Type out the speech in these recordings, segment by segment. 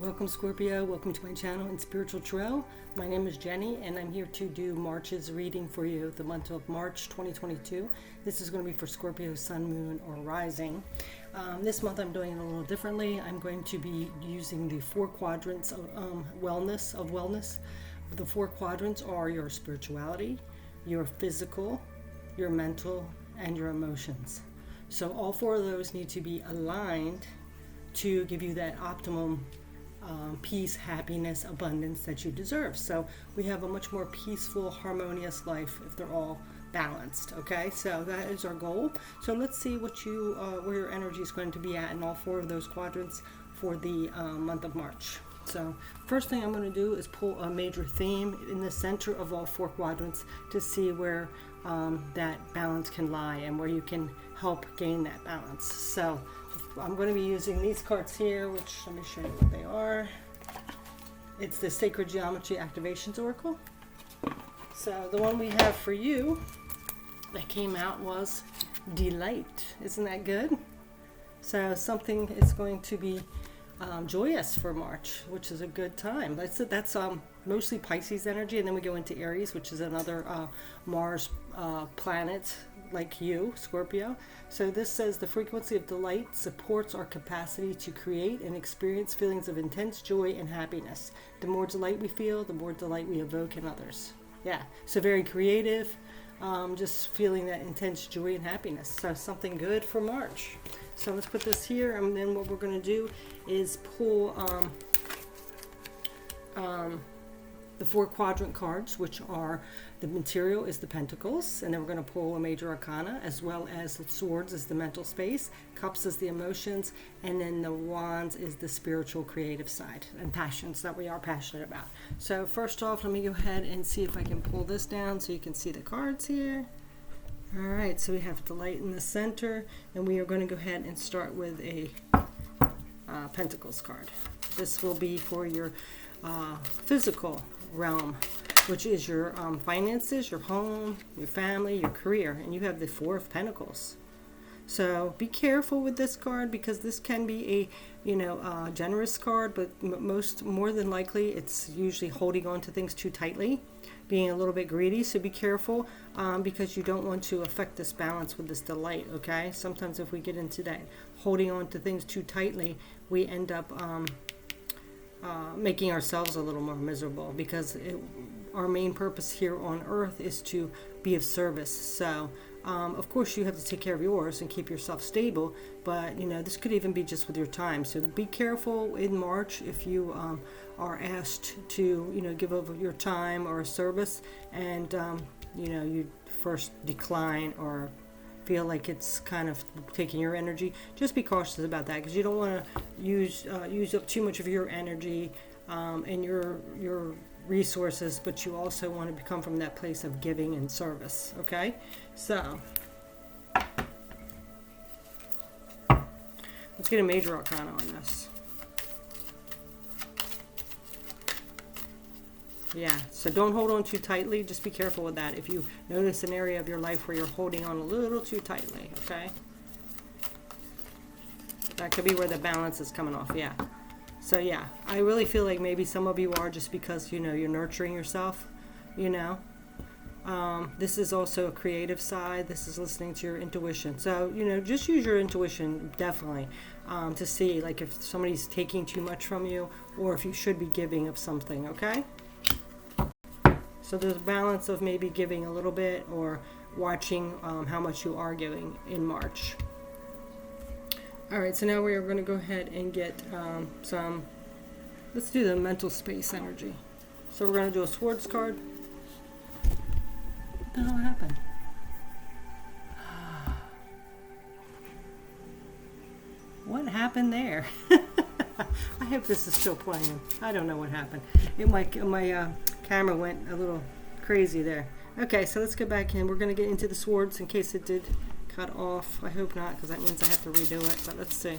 Welcome Scorpio, welcome to my channel in Spiritual Tarot. My name is Jenny and I'm here to do March's reading for you, the month of March 2022. This is going to be for Scorpio, Sun, Moon, or Rising. This month I'm doing it a little differently. I'm going to be using the four quadrants of wellness. The four quadrants are your spirituality, your physical, your mental, and your emotions. So all four of those need to be aligned to give you that optimum peace, happiness, abundance that you deserve. So we have a much more peaceful, harmonious life if they're all balanced. Okay, so that is our goal. So let's see what where your energy is going to be at in all four of those quadrants for the month of March. So first thing I'm going to do is pull a major theme in the center of all four quadrants to see where that balance can lie and where you can help gain that balance. So I'm going to be using these cards here, which let me show you what they are. It's the Sacred Geometry Activations Oracle. So the one we have for you that came out was Delight. Isn't that good? So something is going to be joyous for March, which is a good time. That's mostly Pisces energy, and then we go into Aries, which is another Mars planet like you, Scorpio. So this says the frequency of delight supports our capacity to create and experience feelings of intense joy and happiness. The more delight we feel, the more delight we evoke in others. Yeah, so very creative, just feeling that intense joy and happiness. So something good for March. So let's put this here, and then what we're going to do is pull the four quadrant cards, which are the material is the Pentacles, and then we're going to pull a major arcana, as well as the swords is the mental space, cups is the emotions, and then the wands is the spiritual creative side and passions that we are passionate about. So first off, let me go ahead and see if I can pull this down so you can see the cards here. All right, so we have delight in the center, and we are going to go ahead and start with a Pentacles card. This will be for your physical realm, which is your finances, your home, your family, your career, and you have the Four of Pentacles. So be careful with this card, because this can be a generous card, but more than likely it's usually holding on to things too tightly, being a little bit greedy. So be careful, because you don't want to affect this balance with this delight. Okay, sometimes if we get into that holding on to things too tightly, we end up making ourselves a little more miserable, because our main purpose here on earth is to be of service. So of course you have to take care of yours and keep yourself stable, but this could even be just with your time. So be careful in March if you are asked to give over your time or a service, and you first decline or feel like it's kind of taking your energy. Just be cautious about that, because you don't want to use up too much of your energy and your resources, but you also want to come from that place of giving and service. Okay, so let's get a major arcana on this. Yeah, so don't hold on too tightly. Just be careful with that. If you notice an area of your life where you're holding on a little too tightly, okay? That could be where the balance is coming off, yeah. So yeah, I really feel like maybe some of you are, just because, you're nurturing yourself, This is also a creative side. This is listening to your intuition. So, just use your intuition, definitely, to see, like, if somebody's taking too much from you, or if you should be giving of something, okay? So there's a balance of maybe giving a little bit, or watching how much you are giving in March. All right, so now we are going to go ahead and get let's do the mental space energy. So we're going to do a swords card. What the hell happened? What happened there? I hope this is still playing. I don't know what happened. My camera went a little crazy there. Okay, so let's go back in. We're going to get into the swords in case it did cut off. I hope not, because that means I have to redo it. But let's see.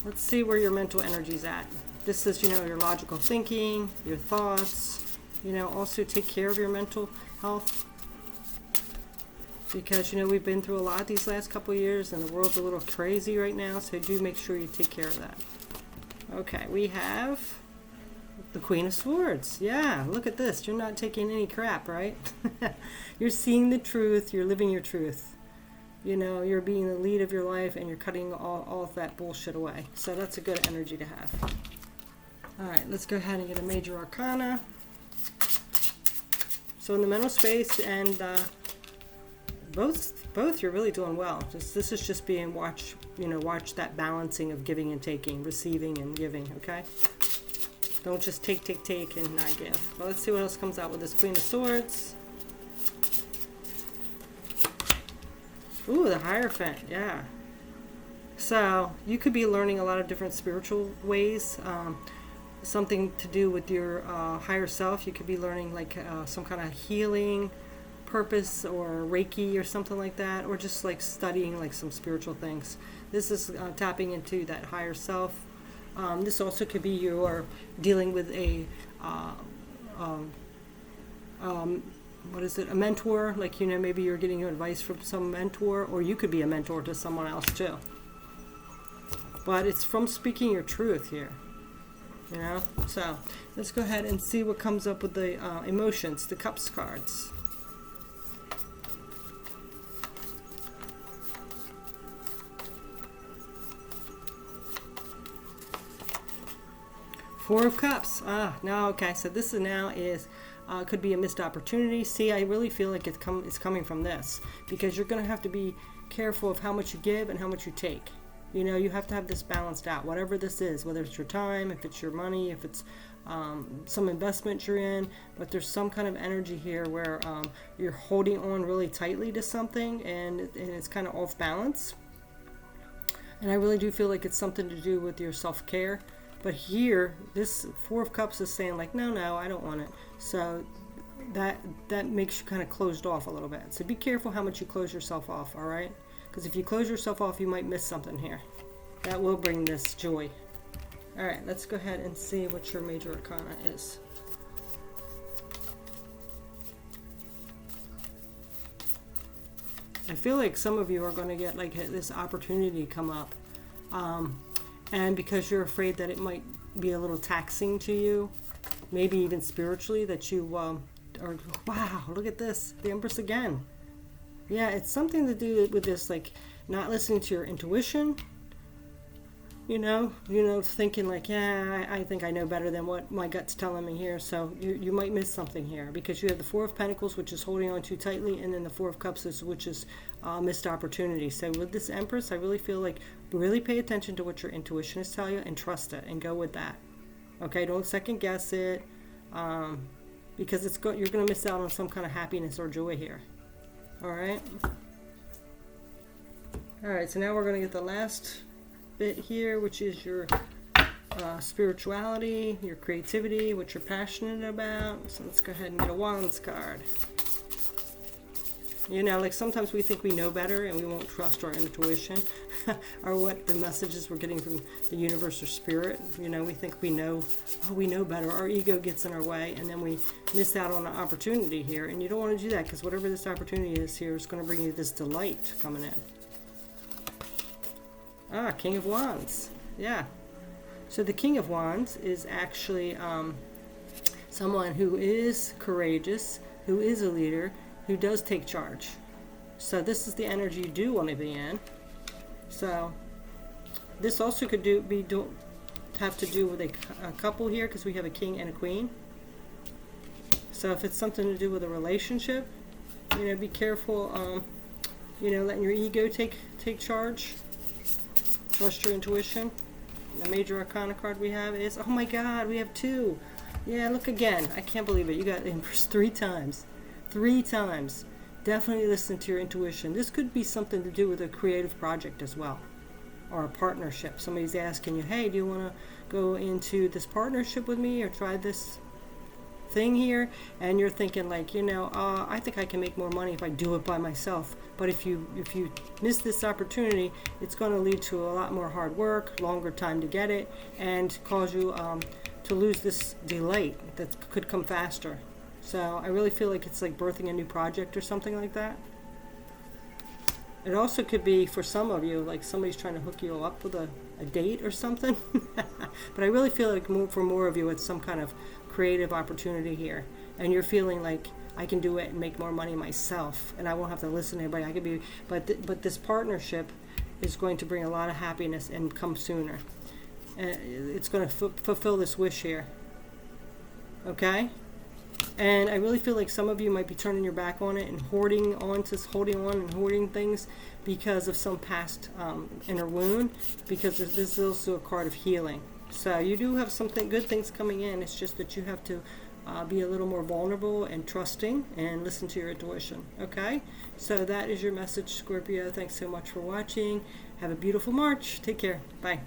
Let's see where your mental energy's at. This is, your logical thinking, your thoughts. Also take care of your mental health, because we've been through a lot these last couple of years, and the world's a little crazy right now. So do make sure you take care of that. Okay, we have the Queen of Swords. Yeah, look at this. You're not taking any crap, right? You're seeing the truth. You're living your truth. You know, you're being the lead of your life, and you're cutting all of that bullshit away. So that's a good energy to have. All right, let's go ahead and get a major arcana. So in the mental space and both you're really doing well. This is just being watch that balancing of giving and taking, receiving and giving, okay? Don't just take and not give. Well, let's see what else comes out with this Queen of Swords. Ooh, the Hierophant, yeah. So you could be learning a lot of different spiritual ways. Something to do with your higher self. You could be learning like some kind of healing purpose or Reiki or something like that, or just like studying like some spiritual things. This is tapping into that higher self. This also could be you are dealing with a a mentor, like, you know, maybe you're getting advice from some mentor, or you could be a mentor to someone else too. But it's from speaking your truth here, you know. So let's go ahead and see what comes up with the emotions, the Cups cards. Four of Cups. No, okay. So this is now could be a missed opportunity. See, I really feel like it's coming from this, because you're going to have to be careful of how much you give and how much you take. You know, you have to have this balanced out, whatever this is, whether it's your time, if it's your money, if it's some investment you're in. But there's some kind of energy here where you're holding on really tightly to something, and it's kind of off balance. And I really do feel like it's something to do with your self-care. But here, this Four of Cups is saying like, no, I don't want it. So that makes you kind of closed off a little bit. So be careful how much you close yourself off, all right? Because if you close yourself off, you might miss something here. That will bring this joy. All right, let's go ahead and see what your major arcana is. I feel like some of you are going to get like this opportunity come up. And because you're afraid that it might be a little taxing to you, maybe even spiritually, that you wow, look at this, the Empress again. Yeah, it's something to do with this, like not listening to your intuition, you know, thinking like, yeah, I think I know better than what my gut's telling me here. So you might miss something here, because you have the Four of Pentacles, which is holding on too tightly, and then the Four of Cups, which is missed opportunity. So with this Empress, I really feel like really pay attention to what your intuition is telling you and trust it and go with that. Okay, don't second guess it, because you're going to miss out on some kind of happiness or joy here. All right. So now we're going to get the last bit here, which is your spirituality, your creativity, what you're passionate about. So let's go ahead and get a Wands card. You know, like sometimes we think we know better and we won't trust our intuition or what the messages we're getting from the universe or spirit. You know, we think we know better. Our ego gets in our way, and then we miss out on an opportunity here. And you don't want to do that, because whatever this opportunity is here is going to bring you this delight coming in. King of Wands. Yeah. So the King of Wands is actually someone who is courageous, who is a leader, who does take charge. So this is the energy you do want to be in. So this also could have to do with a couple here, because we have a king and a queen. So if it's something to do with a relationship, you know, be careful, you know, letting your ego take charge. Trust your intuition. The major arcana card we have is, oh my god, we have two. Yeah, look again. I can't believe it. You got Empress 3 times. 3 times. Definitely listen to your intuition. This could be something to do with a creative project as well, or a partnership. Somebody's asking you, hey, do you want to go into this partnership with me or try this thing here? And you're thinking like, you know, I think I can make more money if I do it by myself. But if you miss this opportunity, it's going to lead to a lot more hard work, longer time to get it, and cause you to lose this delight that could come faster. So I really feel like it's like birthing a new project or something like that. It also could be, for some of you, like somebody's trying to hook you up with a date or something. But I really feel like for more of you, it's some kind of creative opportunity here, and you're feeling like I can do it and make more money myself, and I won't have to listen to anybody. I could be, but this partnership is going to bring a lot of happiness and come sooner. And it's going to fulfill this wish here. Okay? And I really feel like some of you might be turning your back on it and holding on and hoarding things because of some past inner wound, because this is also a card of healing. So you do have something good things coming in. It's just that you have to be a little more vulnerable and trusting and listen to your intuition. Okay? So that is your message, Scorpio. Thanks so much for watching. Have a beautiful March. Take care. Bye.